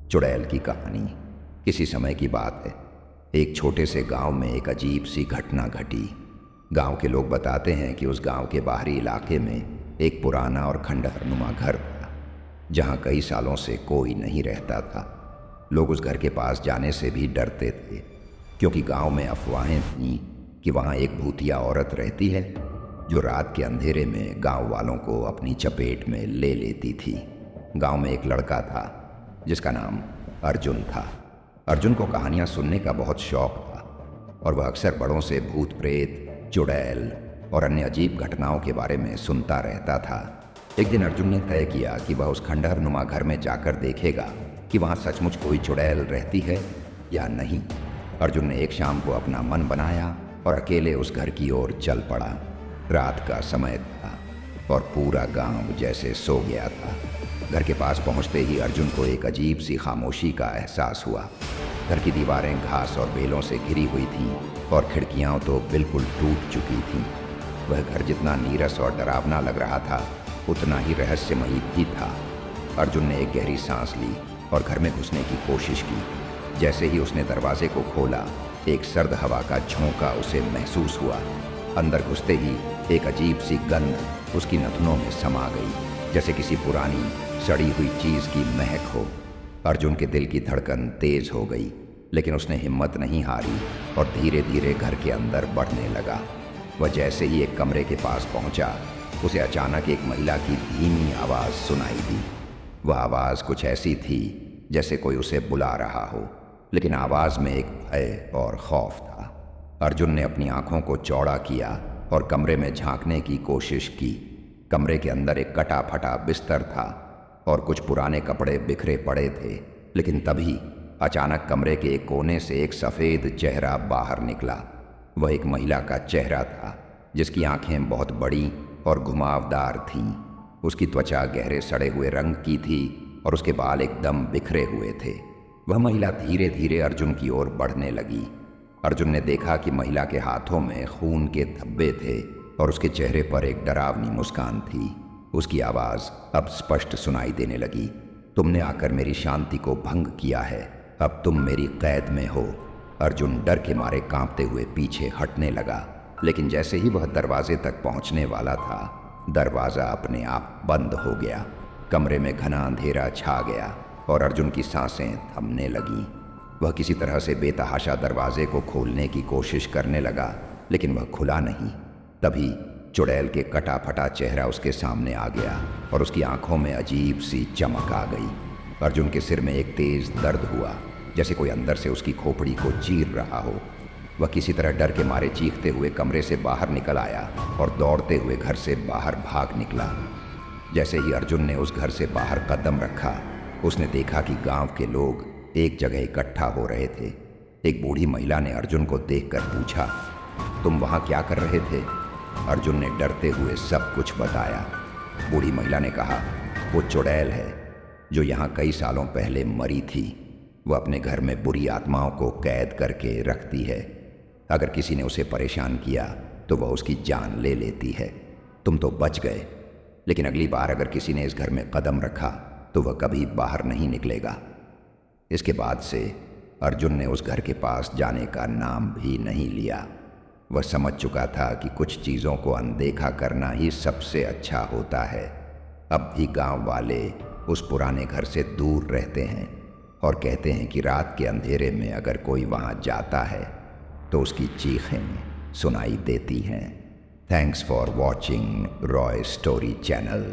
चुड़ैल की कहानी। किसी समय की बात है। एक छोटे से गांव में एक अजीब सी घटना घटी। गांव के लोग बताते हैं कि उस गांव के बाहरी इलाके में एक पुराना और खंडहरनुमा घर था, जहां कई सालों से कोई नहीं रहता था। लोग उस घर के पास जाने से भी डरते थे, क्योंकि गांव में अफवाहें थीं कि वहां एक भूतिया औरत रहती है जो रात के अंधेरे में गांव वालों को अपनी चपेट में ले लेती थी। गांव में एक लड़का था जिसका नाम अर्जुन था। अर्जुन को कहानियां सुनने का बहुत शौक था और वह अक्सर बड़ों से भूत प्रेत, चुड़ैल और अन्य अजीब घटनाओं के बारे में सुनता रहता था। एक दिन अर्जुन ने तय किया कि वह उस खंडहरनुमा घर में जाकर देखेगा कि वहां सचमुच कोई चुड़ैल रहती है या नहीं। अर्जुन ने एक शाम को अपना मन बनाया और अकेले उस घर की ओर चल पड़ा। रात का समय था और पूरा गांव जैसे सो गया था। घर के पास पहुंचते ही अर्जुन को एक अजीब सी खामोशी का एहसास हुआ। घर की दीवारें घास और बेलों से घिरी हुई थीं और खिड़कियां तो बिल्कुल टूट चुकी थीं। वह घर जितना नीरस और डरावना लग रहा था, उतना ही रहस्यमयी भी था। अर्जुन ने एक गहरी सांस ली और घर में घुसने की कोशिश की। जैसे ही उसने दरवाजे को खोला, एक सर्द हवा का झोंका उसे महसूस हुआ। अंदर घुसते ही एक अजीब सी गंध उसकी नथुनों में समा गई, जैसे किसी पुरानी सड़ी हुई चीज की महक हो। अर्जुन के दिल की धड़कन तेज हो गई, लेकिन उसने हिम्मत नहीं हारी और धीरे धीरे घर के अंदर बढ़ने लगा। वह जैसे ही एक कमरे के पास पहुंचा, उसे अचानक एक महिला की धीमी आवाज सुनाई दी। वह आवाज कुछ ऐसी थी जैसे कोई उसे बुला रहा हो, लेकिन आवाज में एक भय और खौफ था। अर्जुन ने अपनी आंखों को चौड़ा किया और कमरे में झांकने की कोशिश की। कमरे के अंदर एक कटा फटा बिस्तर था और कुछ पुराने कपड़े बिखरे पड़े थे, लेकिन तभी अचानक कमरे के एक कोने से एक सफ़ेद चेहरा बाहर निकला। वह एक महिला का चेहरा था, जिसकी आंखें बहुत बड़ी और घुमावदार थीं। उसकी त्वचा गहरे सड़े हुए रंग की थी और उसके बाल एकदम बिखरे हुए थे। वह महिला धीरे धीरे अर्जुन की ओर बढ़ने लगी। अर्जुन ने देखा कि महिला के हाथों में खून के धब्बे थे और उसके चेहरे पर एक डरावनी मुस्कान थी। उसकी आवाज़ अब स्पष्ट सुनाई देने लगी। तुमने आकर मेरी शांति को भंग किया है, अब तुम मेरी कैद में हो। अर्जुन डर के मारे कांपते हुए पीछे हटने लगा, लेकिन जैसे ही वह दरवाजे तक पहुंचने वाला था, दरवाज़ा अपने आप बंद हो गया। कमरे में घना अंधेरा छा गया और अर्जुन की सांसें थमने लगीं। वह किसी तरह से बेतहाशा दरवाजे को खोलने की कोशिश करने लगा, लेकिन वह खुला नहीं। तभी चुड़ैल के कटा फटा चेहरा उसके सामने आ गया और उसकी आंखों में अजीब सी चमक आ गई। अर्जुन के सिर में एक तेज दर्द हुआ, जैसे कोई अंदर से उसकी खोपड़ी को चीर रहा हो। वह किसी तरह डर के मारे चीखते हुए कमरे से बाहर निकल आया और दौड़ते हुए घर से बाहर भाग निकला। जैसे ही अर्जुन ने उस घर से बाहर कदम रखा, उसने देखा कि गांव के लोग एक जगह इकट्ठा हो रहे थे। एक बूढ़ी महिला ने अर्जुन को देखकर पूछा, तुम वहां क्या कर रहे थे? अर्जुन ने डरते हुए सब कुछ बताया। बूढ़ी महिला ने कहा, वो चुड़ैल है जो यहाँ कई सालों पहले मरी थी। वह अपने घर में बुरी आत्माओं को कैद करके रखती है। अगर किसी ने उसे परेशान किया तो वह उसकी जान ले लेती है। तुम तो बच गए, लेकिन अगली बार अगर किसी ने इस घर में कदम रखा तो वह कभी बाहर नहीं निकलेगा। इसके बाद से अर्जुन ने उस घर के पास जाने का नाम भी नहीं लिया। वह समझ चुका था कि कुछ चीज़ों को अनदेखा करना ही सबसे अच्छा होता है। अब भी गांव वाले उस पुराने घर से दूर रहते हैं और कहते हैं कि रात के अंधेरे में अगर कोई वहां जाता है तो उसकी चीखें सुनाई देती हैं। Thanks for watching Roy story channel.